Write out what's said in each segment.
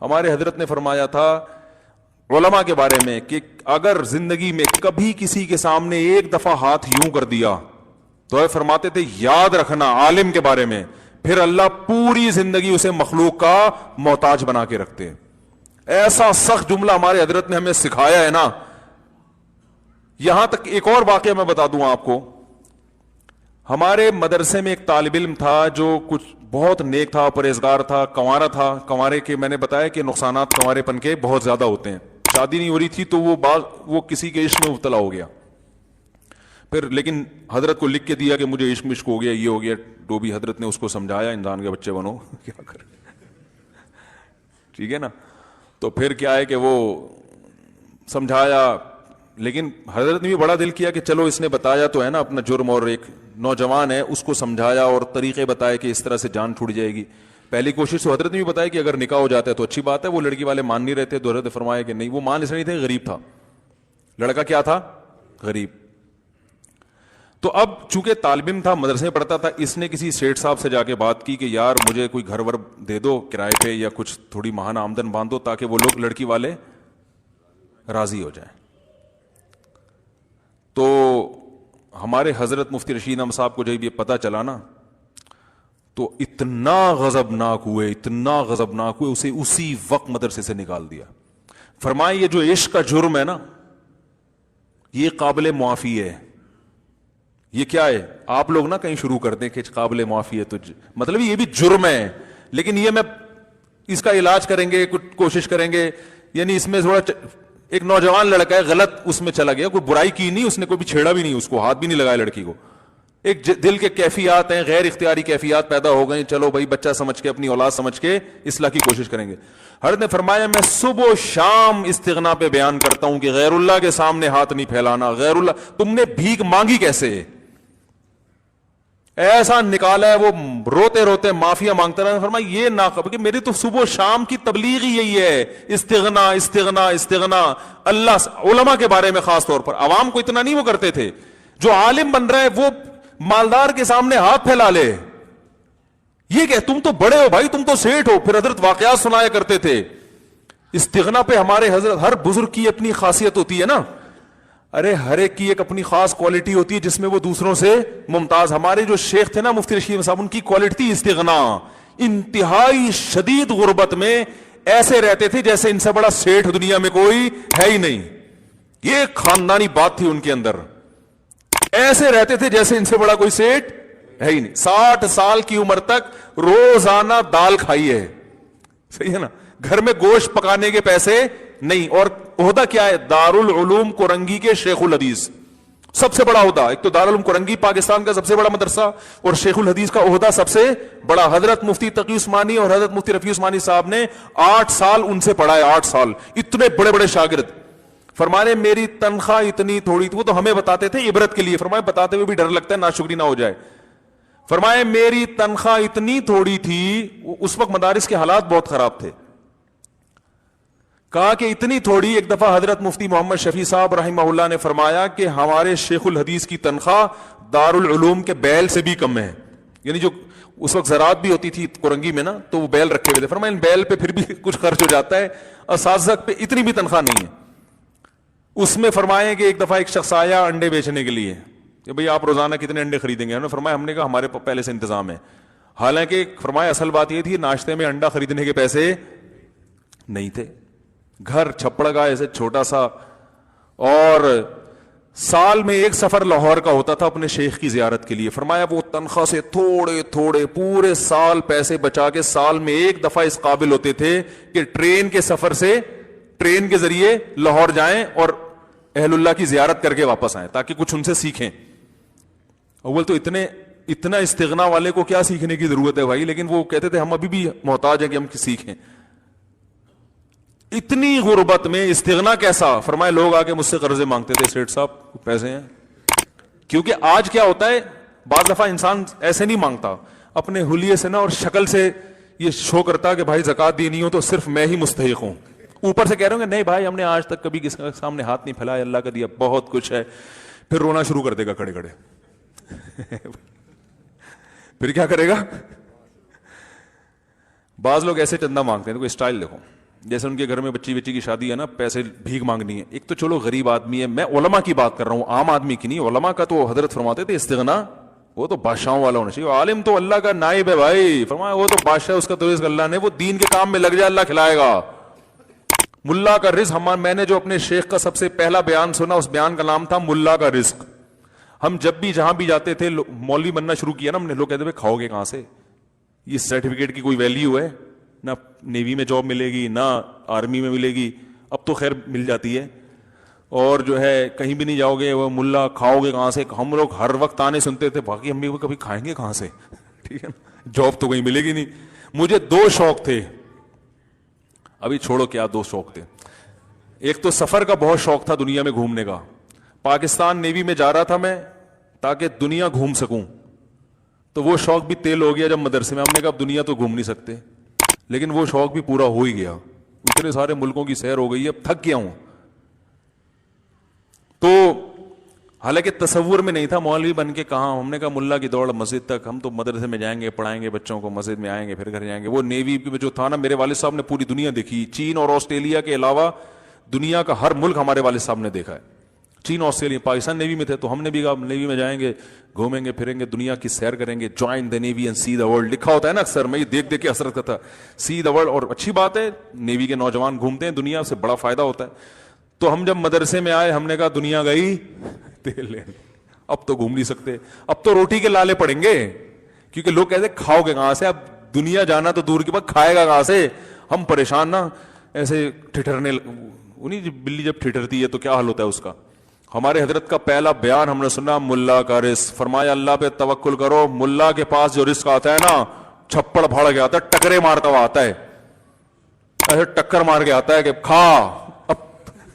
ہمارے حضرت نے فرمایا تھا علماء کے بارے میں کہ اگر زندگی میں کبھی کسی کے سامنے ایک دفعہ ہاتھ یوں کر دیا تو فرماتے تھے یاد رکھنا عالم کے بارے میں، پھر اللہ پوری زندگی اسے مخلوق کا محتاج بنا کے رکھتے. ایسا سخت جملہ ہمارے حضرت نے ہمیں سکھایا ہے نا. یہاں تک ایک اور واقعہ میں بتا دوں آپ کو. ہمارے مدرسے میں ایک طالب علم تھا جو کچھ بہت نیک تھا، پرہیزگار تھا، کنوارا تھا. کنوارے کے میں نے بتایا کہ نقصانات کنوارے پن کے بہت زیادہ ہوتے ہیں. شادی نہیں ہو رہی تھی تو وہ کسی کے عشق میں مبتلا ہو گیا. پھر لیکن حضرت کو لکھ کے دیا کہ مجھے عشق ہو گیا، یہ ہو گیا. تو بھی حضرت نے اس کو سمجھایا انسان کے بچے بنو کیا کر، ٹھیک ہے نا. تو پھر کیا ہے کہ وہ سمجھایا، لیکن حضرت نے بھی بڑا دل کیا کہ چلو اس نے بتایا تو ہے نا اپنا جرم، اور ایک نوجوان ہے اس کو سمجھایا اور طریقے بتائے کہ اس طرح سے جان چھوٹ جائے گی. پہلی کوشش تو حضرت نے بھی بتایا کہ اگر نکاح ہو جاتا ہے تو اچھی بات ہے. وہ لڑکی والے مان نہیں رہتے تو حضرت نے فرمایا کہ نہیں، وہ مان اس لیے نہیں تھے، غریب تھا لڑکا. کیا تھا؟ غریب. تو اب چونکہ طالب علم تھا، مدرسے میں پڑھتا تھا، اس نے کسی سیٹھ صاحب سے جا کے بات کی کہ یار مجھے کوئی گھر ور دے دو کرائے پہ یا کچھ تھوڑی ماہانہ آمدن باندھو تاکہ وہ لوگ لڑکی والے راضی ہو جائیں. تو ہمارے حضرت مفتی رشید احمد صاحب کو جب یہ پتہ چلا نا تو اتنا غضبناک ہوئے، اسے اسی وقت مدرسے سے نکال دیا. فرمائے یہ جو عشق کا جرم ہے نا یہ قابل معافی ہے. یہ کیا ہے؟ آپ لوگ نا کہیں شروع کر دیں کہ قابل معافی ہے تو مطلب یہ بھی جرم ہے، لیکن یہ میں اس کا علاج کریں گے، کچھ کوشش کریں گے. یعنی اس میں تھوڑا ایک نوجوان لڑکا ہے غلط اس میں چلا گیا، کوئی برائی کی نہیں، اس نے کوئی بھی چھیڑا بھی نہیں، اس کو ہاتھ بھی نہیں لگایا لڑکی کو. ایک دل کے کیفیات ہیں، غیر اختیاری کیفیات پیدا ہو گئے. چلو بھائی بچہ سمجھ کے، اپنی اولاد سمجھ کے اصلاح کی کوشش کریں گے. حضرت نے فرمایا میں صبح و شام استغنا پہ بیان کرتا ہوں کہ غیر اللہ کے سامنے ہاتھ نہیں پھیلانا. غیر اللہ تم نے بھیک مانگی کیسے؟ ایسا نکالا ہے وہ روتے روتے معافیا مانگتا رہا. فرمایا یہ نہ کہ میری تو صبح و شام کی تبلیغ ہی یہی ہے، استغنا استغنا استغنا. اللہ علماء کے بارے میں خاص طور پر عوام کو اتنا نہیں وہ کرتے تھے. جو عالم بن رہا ہے وہ مالدار کے سامنے ہاتھ پھیلا لے. یہ کہ تم تو بڑے ہو بھائی، تم تو سیٹھ ہو. پھر حضرت واقعات سنایا کرتے تھے. استغنا پہ ہمارے حضرت، ہر بزرگ کی اپنی خاصیت ہوتی ہے نا. ارے ہر ایک کی ایک اپنی خاص کوالٹی ہوتی ہے جس میں وہ دوسروں سے ممتاز. ہمارے جو شیخ تھے نا مفتی رشید صاحب، ان کی کوالٹی تھی استغنا. انتہائی شدید غربت میں ایسے رہتے تھے جیسے ان سے بڑا سیٹھ دنیا میں کوئی ہے ہی نہیں. یہ خاندانی بات تھی ان کے اندر. ایسے رہتے تھے جیسے ان سے بڑا کوئی سیٹھ ہے ہی نہیں. 60 سال کی عمر تک روزانہ دال کھائی ہے. صحیح ہے نا. گھر میں گوشت پکانے کے پیسے نہیں. اور عہدہ کیا ہے؟ دارالعلوم کورنگی کے شیخ الحدیث. سب سے بڑا عہدہ. ایک تو دارالعلوم کورنگی پاکستان کا سب سے بڑا مدرسہ، اور شیخ الحدیث کا عہدہ سب سے بڑا. حضرت مفتی تقی عثمانی اور حضرت مفتی رفیع عثمانی صاحب نے 8 سال ان سے پڑھا ہے. 8 سال. اتنے بڑے بڑے شاگرد. فرمانے میری تنخواہ اتنی تھوڑی تھی. وہ تو ہمیں بتاتے تھے عبرت کے لیے. فرمائے بتاتے ہوئے بھی ڈر لگتا ہے ناشکری نہ ہو جائے. فرمائے میری تنخواہ اتنی تھوڑی تھی. اس وقت مدارس کے حالات بہت خراب تھے. کہا کہ اتنی تھوڑی. ایک دفعہ حضرت مفتی محمد شفیع صاحب رحمہ اللہ نے فرمایا کہ ہمارے شیخ الحدیث کی تنخواہ دارالعلوم کے بیل سے بھی کم ہے. یعنی جو اس وقت زراعت بھی ہوتی تھی کورنگی میں نا تو وہ بیل رکھے ہوئے تھے. فرمایا ان بیل پہ پھر بھی کچھ خرچ ہو جاتا ہے، اساتذہ پہ اتنی بھی تنخواہ نہیں ہے. اس میں فرمائے کہ ایک دفعہ ایک شخص آیا انڈے بیچنے کے لیے کہ بھئی آپ روزانہ کتنے انڈے خریدیں گے؟ انہوں نے فرمایا ہم نے کہا ہمارے پہلے سے انتظام ہے. حالانکہ فرمایا اصل بات یہ تھی ناشتے میں انڈا خریدنے کے پیسے نہیں تھے. گھر چھپڑ کا ایسے چھوٹا سا، اور سال میں ایک سفر لاہور کا ہوتا تھا اپنے شیخ کی زیارت کے لیے. فرمایا وہ تنخواہ سے تھوڑے تھوڑے پورے سال پیسے بچا کے سال میں ایک دفعہ اس قابل ہوتے تھے کہ ٹرین کے سفر سے، ٹرین کے ذریعے لاہور جائیں اور اہل اللہ کی زیارت کر کے واپس آئیں تاکہ کچھ ان سے سیکھیں. اول تو اتنا استغنا والے کو کیا سیکھنے کی ضرورت ہے بھائی، لیکن وہ کہتے تھے ہم ابھی بھی محتاج ہیں کہ ہم سیکھیں. اتنی غربت میں استغنا کیسا؟ فرمائے لوگ آ کے مجھ سے قرضے مانگتے تھے، سیٹھ صاحب پیسے ہیں. کیونکہ آج کیا ہوتا ہے بعض دفعہ انسان ایسے نہیں مانگتا، اپنے حلیے سے نا اور شکل سے یہ شو کرتا کہ بھائی زکات دینی ہو تو صرف میں ہی مستحق ہوں. اوپر سے کہہ رہے ہوں کہ نہیں بھائی ہم نے آج تک کبھی کسی کے سامنے ہاتھ نہیں پھیلایا، اللہ کا دیا بہت کچھ ہے. پھر رونا شروع کر دے گا کھڑے کھڑے. پھر کیا کرے گا؟ بعض لوگ ایسے چندہ مانگتے ہیں. کوئی اسٹائل دیکھو، جیسے ان کے گھر میں بچی کی شادی ہے نا, پیسے بھیک مانگنی ہے. ایک تو چلو غریب آدمی ہے, میں علماء کی بات کر رہا ہوں, عام آدمی کی نہیں. علماء کا تو حضرت فرماتے تھے استغنا وہ تو بادشاہوں والا ہونا چاہیے. عالم تو اللہ کا نائب ہے بھائی, فرمایا وہ تو بادشاہ, اس کا تو رزق اللہ نے, وہ دین کے کام میں لگ جائے اللہ کھلائے گا. ملا کا رزق, میں نے جو اپنے شیخ کا سب سے پہلا بیان سنا, اس بیان کا نام تھا ملا کا رزق. ہم جب بھی جہاں بھی جاتے تھے, مولوی بننا شروع کیا نا ہم نے, لوگ کہتے تھے کھاؤ گے کہاں سے, یہ سرٹیفکیٹ کی کوئی ویلیو ہے, نہ نیوی میں جاب ملے گی نہ آرمی میں ملے گی, اب تو خیر مل جاتی ہے, اور جو ہے کہیں بھی نہیں جاؤ گے, وہ ملا کھاؤ گے کہاں سے. ہم لوگ ہر وقت تانے سنتے تھے, باقی ہم بھی کبھی کھائیں گے کہاں سے, ٹھیک ہے نا, جاب تو کہیں ملے گی نہیں. مجھے 2 شوق تھے, ابھی چھوڑو کیا 2 شوق تھے. ایک تو سفر کا بہت شوق تھا, دنیا میں گھومنے کا. پاکستان نیوی میں جا رہا تھا میں تاکہ دنیا گھوم سکوں, تو وہ شوق بھی تیل ہو گیا جب مدرسے میں ہم نے کہا اب دنیا تو گھوم نہیں سکتے, لیکن وہ شوق بھی پورا ہو ہی گیا. اتنے سارے ملکوں کی سیر ہو گئی ہے, اب تھک گیا ہوں. تو حالانکہ تصور میں نہیں تھا مولوی بن کے کہاں, ہم نے کہا ملا کی دوڑ مسجد تک, ہم تو مدرسے میں جائیں گے, پڑھائیں گے بچوں کو, مسجد میں آئیں گے, پھر گھر جائیں گے. وہ نیوی میں جو تھا نا, میرے والد صاحب نے پوری دنیا دیکھی, چین اور آسٹریلیا کے علاوہ دنیا کا ہر ملک ہمارے والد صاحب نے دیکھا ہے. چین آسٹریلیا, پاکستان نیوی میں تھے تو ہم نے بھی کہا نیوی میں جائیں گے, گھومیں گے پھریں گے, دنیا کی سیر کریں گے. Join the navy and see the world لکھا ہوتا ہے نا اکثر, میں یہ دیکھ دیکھ کے حسرت کرتا, سی دا ورلڈ. اور اچھی بات ہے, نیوی کے نوجوان گھومتے ہیں, دنیا سے بڑا فائدہ ہوتا ہے. تو ہم جب مدرسے میں آئے, ہم نے کہا دنیا گئی تیل لے, اب تو گھوم نہیں سکتے, اب تو روٹی کے لالے پڑیں گے, کیونکہ لوگ کہتے کھاؤ گے کہاں سے, اب دنیا جانا تو دور کی بات, کھائے گا کہاں سے. ہم پریشان نا, ایسے ٹھٹرنے, انہیں بلی جب ٹھٹرتی ہے تو کیا حل ہوتا ہے اس کا. ہمارے حضرت کا پہلا بیان ہم نے سنا, ملا کا رزق. فرمایا اللہ پہ توکل کرو, ملا کے پاس جو رزق آتا ہے نا, چھپڑ بھاڑ کے آتا ہے, ٹکرے مارتا ہوا آتا ہے, ایسے ٹکر مار کے آتا ہے کہ کھا. اب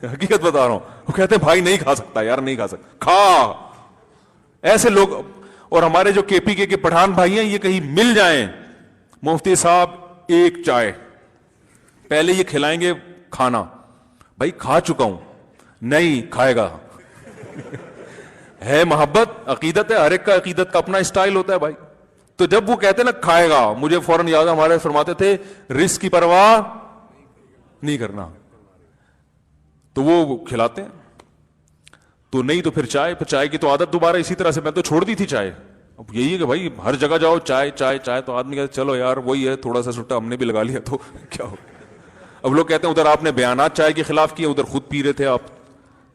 حقیقت بتا رہا ہوں, وہ کہتے ہیں بھائی نہیں کھا سکتا یار, نہیں کھا سکتا, کھا. ایسے لوگ. اور ہمارے جو کے پی کے پٹھان بھائی ہیں, یہ کہیں مل جائیں, مفتی صاحب ایک چائے, پہلے یہ کھلائیں گے کھانا, بھائی کھا چکا ہوں, نہیں کھائے گا. ہے محبت, عقیدت ہے, ہر ایک کا عقیدت کا اپنا اسٹائل ہوتا ہے بھائی. تو جب وہ کہتے ہیں نا کھائے گا, مجھے فوراً یاد ہے ہمارے فرماتے تھے رزق کی پرواہ نہیں کرنا, تو وہ کھلاتے ہیں. تو نہیں تو پھر چائے, پھر چائے کی تو عادت دوبارہ اسی طرح سے, میں تو چھوڑ دی تھی چائے. اب یہی ہے کہ بھائی ہر جگہ جاؤ چائے چائے چائے, تو آدمی کہتے چلو یار وہی ہے, تھوڑا سا سٹا ہم نے بھی لگا لیا تو کیا ہو. اب لوگ کہتے ہیں ادھر آپ نے بیانات چائے کے خلاف کیے, ادھر خود پی رہے تھے آپ.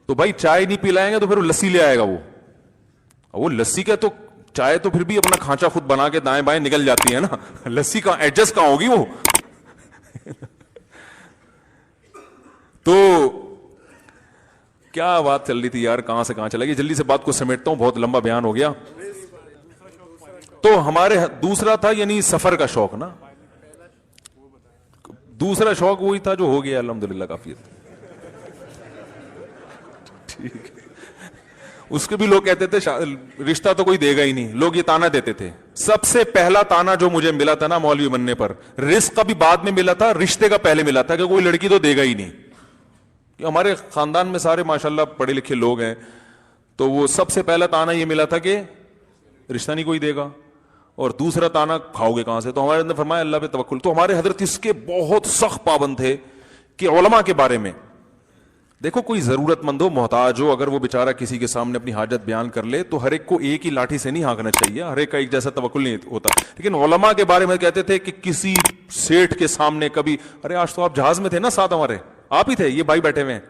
تو بھائی چائے نہیں پلائیں گے تو پھر وہ لسی لے آئے گا, وہ لسی کا تو چائے تو پھر بھی اپنا کھانچہ خود بنا کے دائیں بائیں نکل جاتی ہے نا, لسی کا ایڈجسٹ کہاں ہوگی وہ. تو کیا بات چل رہی تھی یار, کہاں سے کہاں چلا گئی, جلدی سے بات کو سمیٹتا ہوں, بہت لمبا بیان ہو گیا. تو ہمارے دوسرا تھا یعنی سفر کا شوق نا, دوسرا شوق وہی تھا جو ہو گیا الحمدللہ کافی. اس کے بھی لوگ کہتے تھے رشتہ تو کوئی دے گا ہی نہیں, لوگ یہ تانا دیتے تھے. سب سے پہلا تانا جو مجھے ملا تھا نا مولوی بننے پر, رزق کا بھی بعد میں ملا تھا, رشتے کا پہلے ملا تھا کہ کوئی لڑکی تو دے گا ہی نہیں. ہمارے خاندان میں سارے ماشاءاللہ پڑھے لکھے لوگ ہیں, تو وہ سب سے پہلا تانا یہ ملا تھا کہ رشتہ نہیں کوئی دے گا, اور دوسرا تانا کھاؤ گے کہاں سے. تو ہمارے اندر فرمایا اللہ پہ توکل. تو ہمارے حضرت اس کے بہت سخت پابند تھے کہ علماء کے بارے میں دیکھو, کوئی ضرورت مند ہو, محتاج ہو, اگر وہ بیچارہ کسی کے سامنے اپنی حاجت بیان کر لے تو ہر ایک کو ایک ہی لاٹھی سے نہیں ہانکنا چاہیے, ہر ایک کا ایک جیسا توکل نہیں ہوتا. لیکن علماء کے بارے میں کہتے تھے کہ کسی سیٹھ کے سامنے کبھی, ارے آج تو آپ جہاز میں تھے نا ساتھ ہمارے, آپ ہی تھے, یہ بھائی بیٹھے ہوئے ہیں,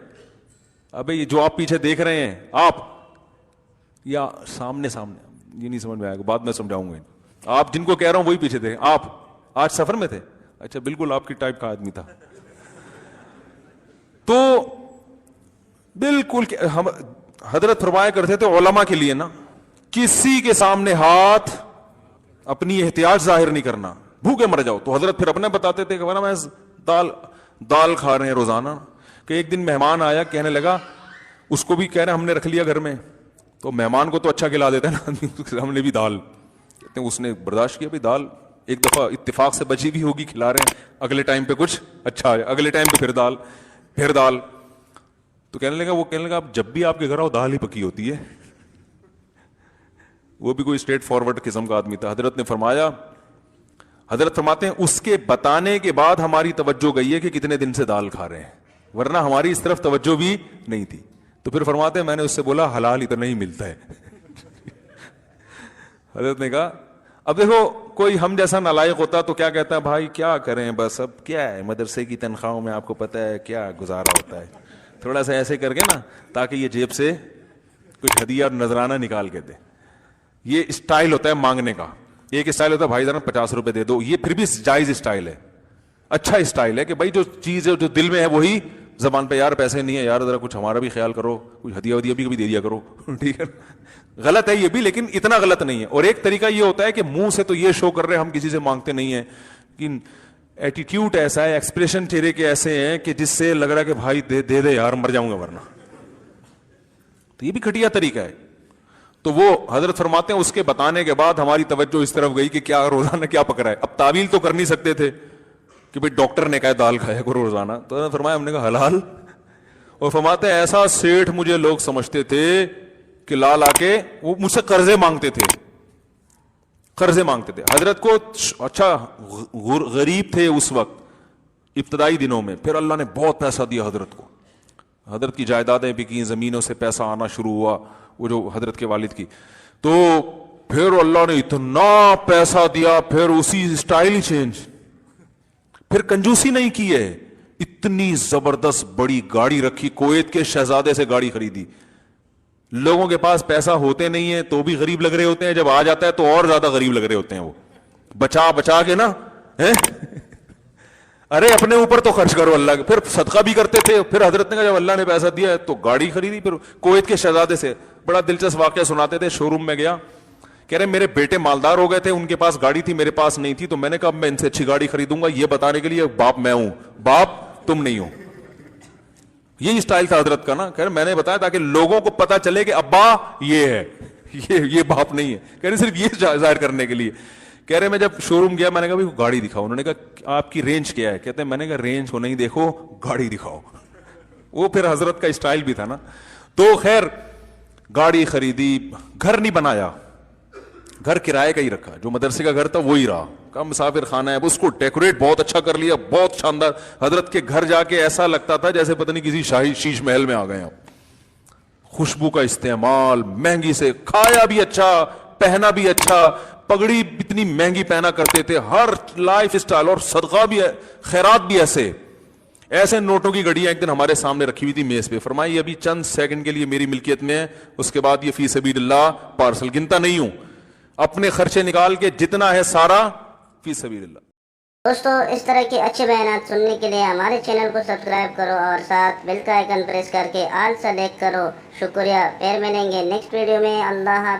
ابے یہ جو آپ پیچھے دیکھ رہے ہیں آپ, یا سامنے یہ نہیں سمجھ میں آئے گا, بعد میں سمجھاؤں گا. آپ جن کو کہہ رہا ہوں وہی پیچھے تھے, آپ آج سفر میں تھے, اچھا بالکل آپ کی ٹائپ کا آدمی تھا. تو بالکل ہم حضرت فرمایا کرتے تھے علماء کے لیے نا, کسی کے سامنے ہاتھ اپنی احتیاج ظاہر نہیں کرنا, بھوکے مر جاؤ. تو حضرت پھر اپنے بتاتے تھے کہ میں دال کھا رہے ہیں روزانہ, کہ ایک دن مہمان آیا, کہنے لگا, اس کو بھی کہہ رہے ہم نے رکھ لیا گھر میں, تو مہمان کو تو اچھا کھلا دیتا ہے نا, ہم نے بھی دال, اس نے برداشت کیا, بھی دال ایک دفعہ اتفاق سے بچی بھی ہوگی, کھلا رہے ہیں, اگلے ٹائم پہ کچھ اچھا ہے, اگلے ٹائم پہ پھر دال. تو کہنے لگا جب بھی آپ کے گھر آؤ دال ہی پکی ہوتی ہے. وہ بھی کوئی اسٹریٹ فارورڈ قسم کا آدمی تھا. حضرت نے فرمایا حضرت فرماتے ہیں اس کے بتانے کے بعد ہماری توجہ گئی ہے کہ کتنے دن سے دال کھا رہے ہیں، ورنہ ہماری اس طرف توجہ بھی نہیں تھی. تو پھر فرماتے ہیں میں نے اس سے بولا حلال اتنا ہی ملتا ہے. حضرت نے کہا اب دیکھو کوئی ہم جیسا نالائق ہوتا تو کیا کہتا ہے بھائی کیا کریں بس اب کیا ہے مدرسے کی تنخواہوں میں آپ کو پتہ ہے کیا گزارا ہوتا ہے، تھوڑا سا ایسے کر کے نا تاکہ یہ جیب سے کچھ ہدیہ اور نذرانہ نکال کے دے. یہ اسٹائل ہوتا ہے مانگنے کا. ایک اسٹائل ہوتا ہے بھائی ذرا 50 روپے دے دو، یہ پھر بھی جائز اسٹائل ہے، اچھا اسٹائل ہے کہ بھائی جو چیز ہے جو دل میں ہے وہی زبان پہ، یار پیسے نہیں ہے یار ذرا کچھ ہمارا بھی خیال کرو، کچھ ہدیہ ودیہ بھی کبھی دے دیا کرو. ٹھیک ہے، غلط ہے یہ بھی لیکن اتنا غلط نہیں ہے. اور ایک طریقہ یہ ہوتا ہے کہ منہ سے تو یہ شو کر رہے ہم کسی سے مانگتے نہیں ہیں، لیکن ایٹیٹیوڈ ایسا ہے، ایکسپریشن چہرے کے ایسے ہیں کہ جس سے لگ رہا ہے کہ بھائی دے دے یار مر جاؤں گا ورنہ. تو یہ بھی گھٹیا طریقہ ہے. تو وہ حضرت فرماتے ہیں اس کے بتانے کے بعد ہماری توجہ اس طرف گئی کہ کیا روزانہ کیا پکڑا ہے. اب تعویل تو کر نہیں سکتے تھے کہ بھئی ڈاکٹر نے کہا دال کھایا کرو روزانہ، تو حضرت فرمایا ہم نے کہا حلال. اور فرماتے ہیں ایسا سیٹھ مجھے لوگ سمجھتے تھے کہ لا کے وہ مجھ سے قرضے مانگتے تھے، قرضے مانگتے تھے. حضرت کو اچھا غریب تھے اس وقت ابتدائی دنوں میں، پھر اللہ نے بہت پیسہ دیا حضرت کو، حضرت کی جائیدادیں بکی، زمینوں سے پیسہ آنا شروع ہوا وہ جو حضرت کے والد کی. تو پھر اللہ نے اتنا پیسہ دیا، پھر اسی اسٹائل ہی چینج، پھر کنجوسی نہیں کی ہے، اتنی زبردست بڑی گاڑی رکھی، کویت کے شہزادے سے گاڑی خریدی. لوگوں کے پاس پیسہ ہوتے نہیں ہے تو بھی غریب لگ رہے ہوتے ہیں، جب آ جاتا ہے تو اور زیادہ غریب لگ رہے ہوتے ہیں، وہ بچا بچا کے نا ارے اپنے اوپر تو خرچ کرو اللہ کے. پھر صدقہ بھی کرتے تھے. پھر حضرت نے کہا جب اللہ نے پیسہ دیا ہے تو گاڑی خریدی. پھر کویت کے شہزادے سے بڑا دلچسپ واقعہ سناتے تھے، شو روم میں گیا، کہہ رہے میرے بیٹے مالدار ہو گئے تھے، ان کے پاس گاڑی تھی میرے پاس نہیں تھی، تو میں نے کہا میں ان سے اچھی گاڑی خریدوں گا، یہ بتانے کے لیے باپ میں ہوں، باپ تم نہیں ہو. یہی اسٹائل تھا حضرت کا نا. کہہ رہے میں نے بتایا تاکہ لوگوں کو پتا چلے کہ ابا یہ ہے، یہ باپ نہیں ہے. کہہ رہے صرف یہ ظاہر کرنے کے لیے. کہہ رہے میں جب شو روم گیا میں نے کہا بھائی گاڑی دکھاؤ. انہوں نے کہا آپ کی رینج کیا ہے؟ کہتے ہیں میں نے کہا رینج کو نہیں دیکھو، گاڑی دکھاؤ. وہ پھر حضرت کا اسٹائل بھی تھا نا. تو خیر گاڑی خریدی، گھر نہیں بنایا، گھر کرائے کا ہی رکھا، جو مدرسے کا گھر تھا وہی رہا، کم مسافر خانہ ہے، اس کو ڈیکوریٹ بہت اچھا کر لیا، بہت شاندار. حضرت کے گھر جا کے ایسا لگتا تھا جیسے پتہ نہیں کسی شاہی شیش محل میں آ گئے ہیں. خوشبو کا استعمال، مہنگی سے، کھایا بھی اچھا، پہنا بھی اچھا، پگڑی اتنی مہنگی پہنا کرتے تھے، ہر لائف اسٹائل، اور صدقہ بھی، خیرات بھی ایسے نوٹوں کی گھڑیاں ایک دن ہمارے سامنے رکھی ہوئی تھی میز پہ. فرمائی ابھی چند سیکنڈ کے لیے میری ملکیت میں ہے، اس کے بعد یہ فی سبیل اللہ پارسل، گنتا نہیں ہوں، اپنے خرچے نکال کے جتنا ہے سارا فی سبیل اللہ. دوستو اس طرح کے اچھے بیانات سننے کے لیے ہمارے چینل کو سبسکرائب کرو اور ساتھ بیل کا آئیکن پریس کر کے آل سلیکٹ کرو. شکریہ. پھر ملیں گے نیکسٹ ویڈیو میں. اللہ حافظ.